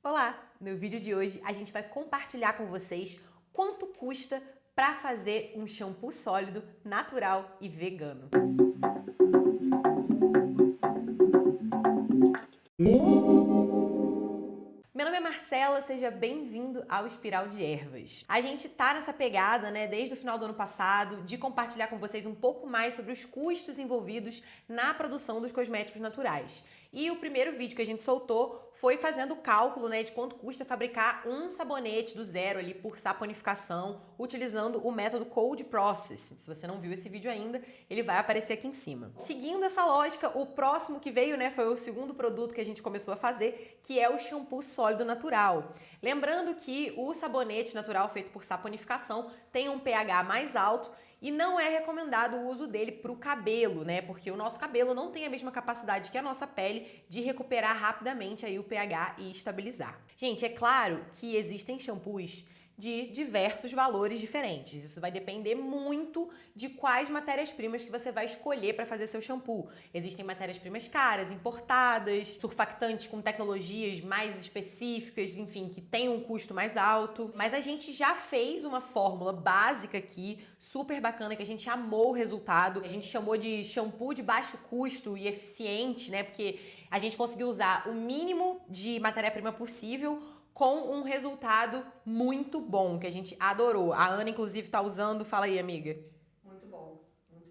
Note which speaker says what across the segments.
Speaker 1: Olá! No vídeo de hoje a gente vai compartilhar com vocês quanto custa para fazer um shampoo sólido, natural e vegano. Meu nome é Marcela, seja bem-vindo ao Espiral de Ervas. A gente tá nessa pegada, desde o final do ano passado, de compartilhar com vocês um pouco mais sobre os custos envolvidos na produção dos cosméticos naturais. E o primeiro vídeo que a gente soltou foi fazendo o cálculo, de quanto custa fabricar um sabonete do zero ali por saponificação, utilizando o método Cold Process. Se você não viu esse vídeo ainda, ele vai aparecer aqui em cima. Seguindo essa lógica, o próximo que veio, foi o segundo produto que a gente começou a fazer, que é o shampoo sólido natural. Lembrando que o sabonete natural feito por saponificação tem um pH mais alto e não é recomendado o uso dele para o cabelo, porque o nosso cabelo não tem a mesma capacidade que a nossa pele de recuperar rapidamente aí o pH e estabilizar. Gente, é claro que existem shampoos de diversos valores diferentes. Isso vai depender muito de quais matérias-primas que você vai escolher para fazer seu shampoo. Existem matérias-primas caras, importadas, surfactantes com tecnologias mais específicas, enfim, que tem um custo mais alto. Mas a gente já fez uma fórmula básica aqui, super bacana, que a gente amou o resultado. A gente chamou de shampoo de baixo custo e eficiente, porque a gente conseguiu usar o mínimo de matéria-prima possível com um resultado muito bom, que a gente adorou. A Ana, inclusive, tá usando. Fala aí, amiga.
Speaker 2: Muito bom. Muito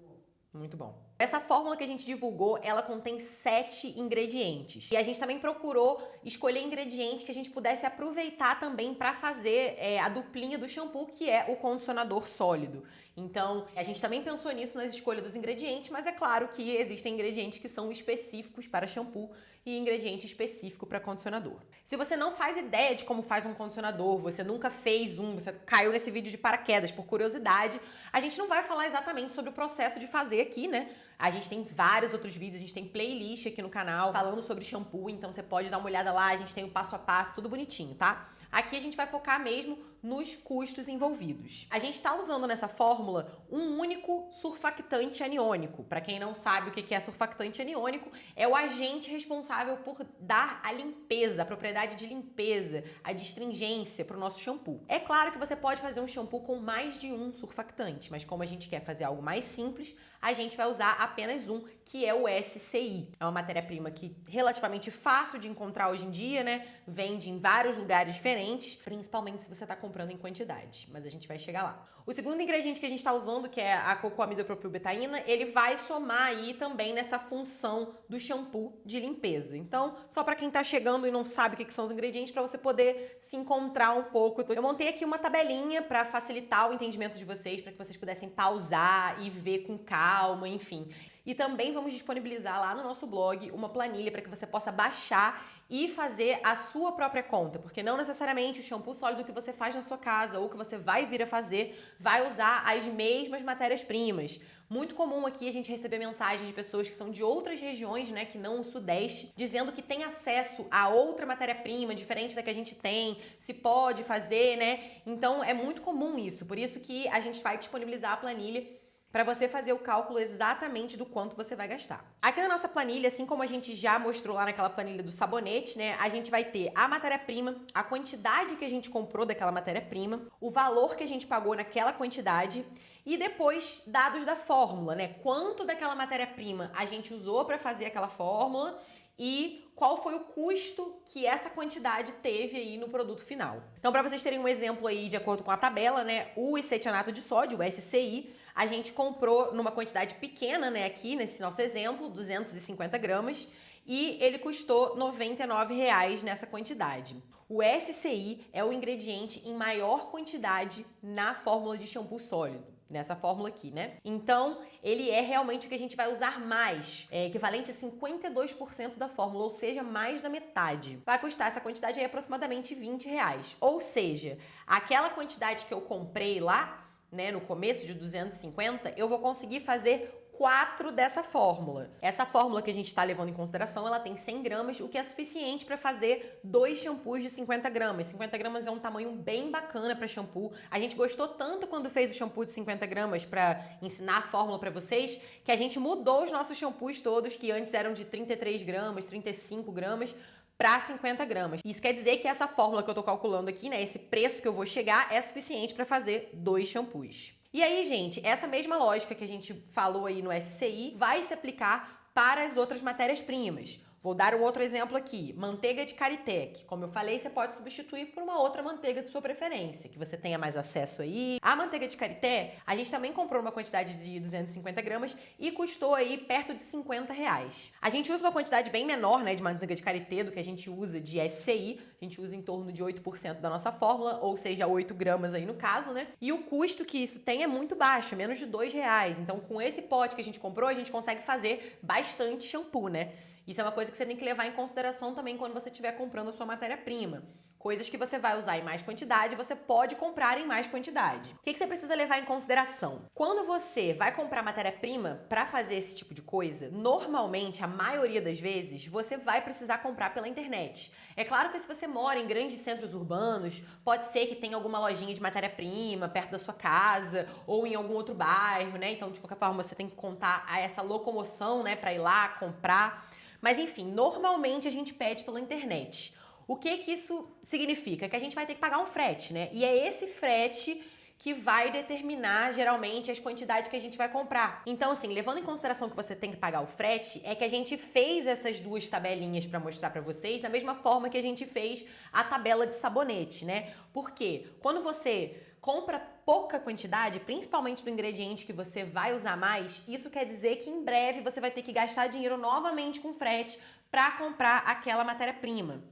Speaker 2: bom.
Speaker 1: Muito bom. Essa fórmula que a gente divulgou, ela contém 7 ingredientes. E a gente também procurou escolher ingredientes que a gente pudesse aproveitar também para fazer a duplinha do shampoo, que é o condicionador sólido. Então, a gente também pensou nisso nas escolhas dos ingredientes, mas é claro que existem ingredientes que são específicos para shampoo e ingrediente específico para condicionador. Se você não faz ideia de como faz um condicionador, você nunca fez um, você caiu nesse vídeo de paraquedas por curiosidade, a gente não vai falar exatamente sobre o processo de fazer aqui, A gente tem vários outros vídeos, a gente tem playlist aqui no canal falando sobre shampoo, então você pode dar uma olhada lá, a gente tem o passo a passo, tudo bonitinho, tá? Aqui a gente vai focar mesmo nos custos envolvidos. A gente está usando nessa fórmula um único surfactante aniônico. Para quem não sabe o que é surfactante aniônico, é o agente responsável por dar a limpeza, a propriedade de limpeza, a astringência para o nosso shampoo. É claro que você pode fazer um shampoo com mais de um surfactante, mas como a gente quer fazer algo mais simples, a gente vai usar apenas um, que é o SCI. É uma matéria-prima que é relativamente fácil de encontrar hoje em dia, Vende em vários lugares diferentes, principalmente se você está comprando em quantidade, mas a gente vai chegar lá. O segundo ingrediente que a gente está usando, que é a cocoamidopropilbetaína, ele vai somar aí também nessa função do shampoo de limpeza. Então, só para quem está chegando e não sabe o que são os ingredientes, para você poder se encontrar um pouco. Eu montei aqui uma tabelinha para facilitar o entendimento de vocês, para que vocês pudessem pausar e ver com calma, enfim. E também vamos disponibilizar lá no nosso blog uma planilha para que você possa baixar e fazer a sua própria conta, porque não necessariamente o shampoo sólido que você faz na sua casa ou que você vai vir a fazer vai usar as mesmas matérias-primas. Muito comum aqui a gente receber mensagens de pessoas que são de outras regiões, que não o Sudeste, dizendo que tem acesso a outra matéria-prima diferente da que a gente tem, se pode fazer, Então é muito comum isso, por isso que a gente vai disponibilizar a planilha para você fazer o cálculo exatamente do quanto você vai gastar. Aqui na nossa planilha, assim como a gente já mostrou lá naquela planilha do sabonete, a gente vai ter a matéria-prima, a quantidade que a gente comprou daquela matéria-prima, o valor que a gente pagou naquela quantidade e depois dados da fórmula, Quanto daquela matéria-prima a gente usou para fazer aquela fórmula e qual foi o custo que essa quantidade teve aí no produto final. Então, para vocês terem um exemplo aí, de acordo com a tabela, o isetianato de sódio, o SCI, a gente comprou numa quantidade pequena, aqui nesse nosso exemplo, 250 gramas, e ele custou R$ 99,00 nessa quantidade. O SCI é o ingrediente em maior quantidade na fórmula de shampoo sólido, nessa fórmula aqui, Então, ele é realmente o que a gente vai usar mais, equivalente a 52% da fórmula, ou seja, mais da metade. Vai custar essa quantidade aí aproximadamente R$ 20,00. Ou seja, aquela quantidade que eu comprei lá, no começo de 250, eu vou conseguir fazer 4 dessa fórmula. Essa fórmula que a gente está levando em consideração, ela tem 100 gramas, o que é suficiente para fazer 2 shampoos de 50 gramas. 50 gramas é um tamanho bem bacana para shampoo. A gente gostou tanto quando fez o shampoo de 50 gramas para ensinar a fórmula para vocês, que a gente mudou os nossos shampoos todos, que antes eram de 33 gramas, 35 gramas, para 50 gramas. Isso quer dizer que essa fórmula que eu tô calculando aqui, né, esse preço que eu vou chegar é suficiente para fazer 2 shampoos. E aí, gente, essa mesma lógica que a gente falou aí no SCI vai se aplicar para as outras matérias-primas. Vou dar um outro exemplo aqui, manteiga de karité, que, como eu falei, você pode substituir por uma outra manteiga de sua preferência, que você tenha mais acesso aí. A manteiga de karité, a gente também comprou uma quantidade de 250 gramas e custou aí perto de R$50. A gente usa uma quantidade bem menor, né, de manteiga de karité do que a gente usa de SCI, a gente usa em torno de 8% da nossa fórmula, ou seja, 8 gramas aí no caso, né? E o custo que isso tem é muito baixo, menos de R$2. Então, com esse pote que a gente comprou, a gente consegue fazer bastante shampoo, né? Isso é uma coisa que você tem que levar em consideração também quando você estiver comprando a sua matéria-prima. Coisas que você vai usar em mais quantidade, você pode comprar em mais quantidade. O que você precisa levar em consideração? Quando você vai comprar matéria-prima para fazer esse tipo de coisa, normalmente, a maioria das vezes, você vai precisar comprar pela internet. É claro que se você mora em grandes centros urbanos, pode ser que tenha alguma lojinha de matéria-prima perto da sua casa ou em algum outro bairro, né? Então, de qualquer forma, você tem que contar a essa locomoção, né, para ir lá comprar. Mas enfim, normalmente a gente pede pela internet. O que isso significa? Que a gente vai ter que pagar um frete, né? E é esse frete que vai determinar, geralmente, as quantidades que a gente vai comprar. Então, assim, levando em consideração que você tem que pagar o frete, é que a gente fez essas duas tabelinhas para mostrar para vocês, da mesma forma que a gente fez a tabela de sabonete, né? Porque quando você compra pouca quantidade, principalmente do ingrediente que você vai usar mais, isso quer dizer que em breve você vai ter que gastar dinheiro novamente com frete para comprar aquela matéria-prima.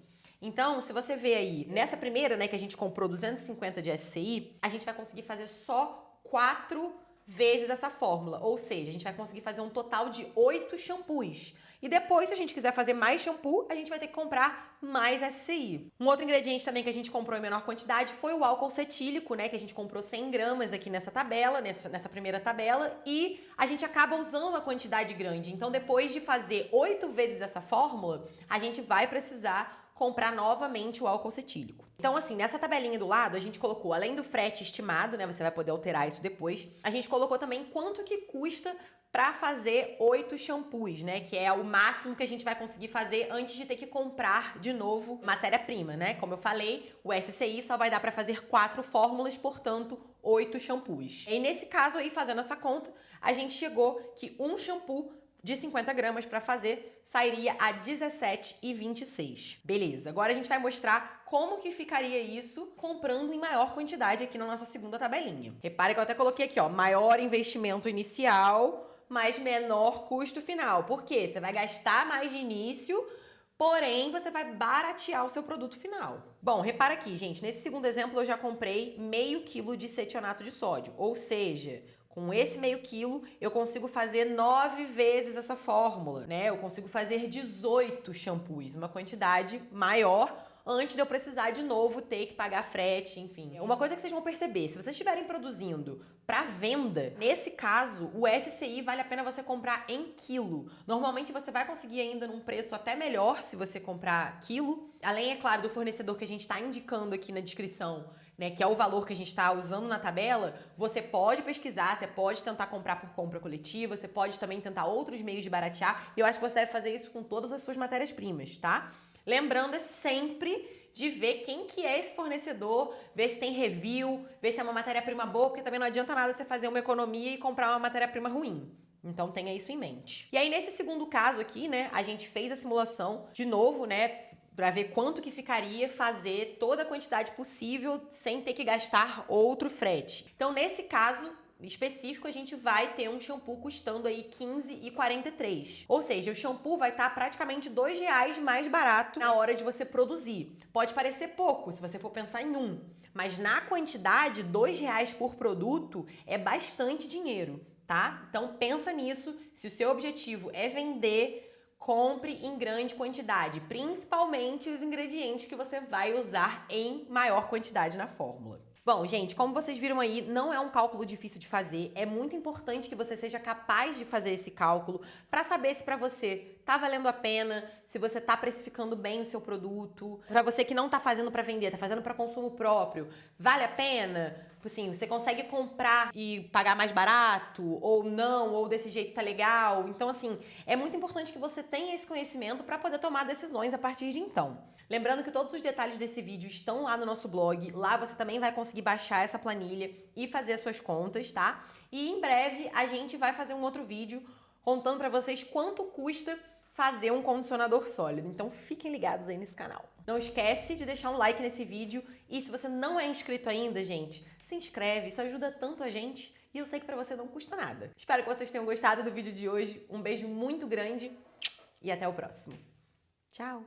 Speaker 1: Então, se você vê aí, nessa primeira, né, que a gente comprou 250 de SCI, a gente vai conseguir fazer só 4 vezes essa fórmula, ou seja, a gente vai conseguir fazer um total de 8 shampoos. E depois, se a gente quiser fazer mais shampoo, a gente vai ter que comprar mais SCI. Um outro ingrediente também que a gente comprou em menor quantidade foi o álcool cetílico, né? Que a gente comprou 100 gramas aqui nessa tabela, nessa primeira tabela. E a gente acaba usando uma quantidade grande. Então, depois de fazer 8 vezes essa fórmula, a gente vai precisar comprar novamente o álcool cetílico. Então, assim, nessa tabelinha do lado, a gente colocou, além do frete estimado, né? Você vai poder alterar isso depois. A gente colocou também quanto que custa para fazer 8 shampoos, né? Que é o máximo que a gente vai conseguir fazer antes de ter que comprar de novo matéria-prima, né? Como eu falei, o SCI só vai dar para fazer 4 fórmulas, portanto, 8 shampoos. E nesse caso aí, fazendo essa conta, a gente chegou que um shampoo de 50 gramas para fazer sairia a R$17,26. Beleza, agora a gente vai mostrar como que ficaria isso comprando em maior quantidade aqui na nossa segunda tabelinha. Repare que eu até coloquei aqui, ó, maior investimento inicial, mas menor custo final. Por quê? Você vai gastar mais de início, porém você vai baratear o seu produto final. Bom, repara aqui, gente, nesse segundo exemplo eu já comprei meio quilo de cetionato de sódio, ou seja, com esse meio quilo, eu consigo fazer 9 vezes essa fórmula, né? Eu consigo fazer 18 shampoos, uma quantidade maior, antes de eu precisar de novo ter que pagar frete, enfim. Uma coisa que vocês vão perceber, se vocês estiverem produzindo para venda, nesse caso, o SCI vale a pena você comprar em quilo. Normalmente você vai conseguir ainda num preço até melhor se você comprar quilo. Além, é claro, do fornecedor que a gente está indicando aqui na descrição, né, que é o valor que a gente está usando na tabela, você pode pesquisar, você pode tentar comprar por compra coletiva, você pode também tentar outros meios de baratear, e eu acho que você deve fazer isso com todas as suas matérias-primas, tá? Lembrando é sempre de ver quem que é esse fornecedor, ver se tem review, ver se é uma matéria-prima boa, porque também não adianta nada você fazer uma economia e comprar uma matéria-prima ruim. Então tenha isso em mente. E aí nesse segundo caso aqui, né, a gente fez a simulação de novo, né, para ver quanto que ficaria fazer toda a quantidade possível sem ter que gastar outro frete. Então nesse caso específico, a gente vai ter um shampoo custando aí R$15,43. Ou seja, o shampoo vai estar praticamente R$2 mais barato na hora de você produzir. Pode parecer pouco se você for pensar em um, mas na quantidade, R$2 por produto é bastante dinheiro, tá? Então pensa nisso, se o seu objetivo é vender, compre em grande quantidade, principalmente os ingredientes que você vai usar em maior quantidade na fórmula. Bom, gente, como vocês viram aí, não é um cálculo difícil de fazer. É muito importante que você seja capaz de fazer esse cálculo para saber se para você tá valendo a pena, se você tá precificando bem o seu produto. Pra você que não tá fazendo pra vender, tá fazendo pra consumo próprio, vale a pena? Assim, você consegue comprar e pagar mais barato, ou não, ou desse jeito tá legal. Então, assim, é muito importante que você tenha esse conhecimento para poder tomar decisões a partir de então. Lembrando que todos os detalhes desse vídeo estão lá no nosso blog. Lá você também vai conseguir baixar essa planilha e fazer as suas contas, tá? E em breve a gente vai fazer um outro vídeo contando para vocês quanto custa fazer um condicionador sólido. Então fiquem ligados aí nesse canal. Não esquece de deixar um like nesse vídeo e se você não é inscrito ainda, gente, se inscreve, isso ajuda tanto a gente e eu sei que pra você não custa nada. Espero que vocês tenham gostado do vídeo de hoje. Um beijo muito grande e até o próximo. Tchau!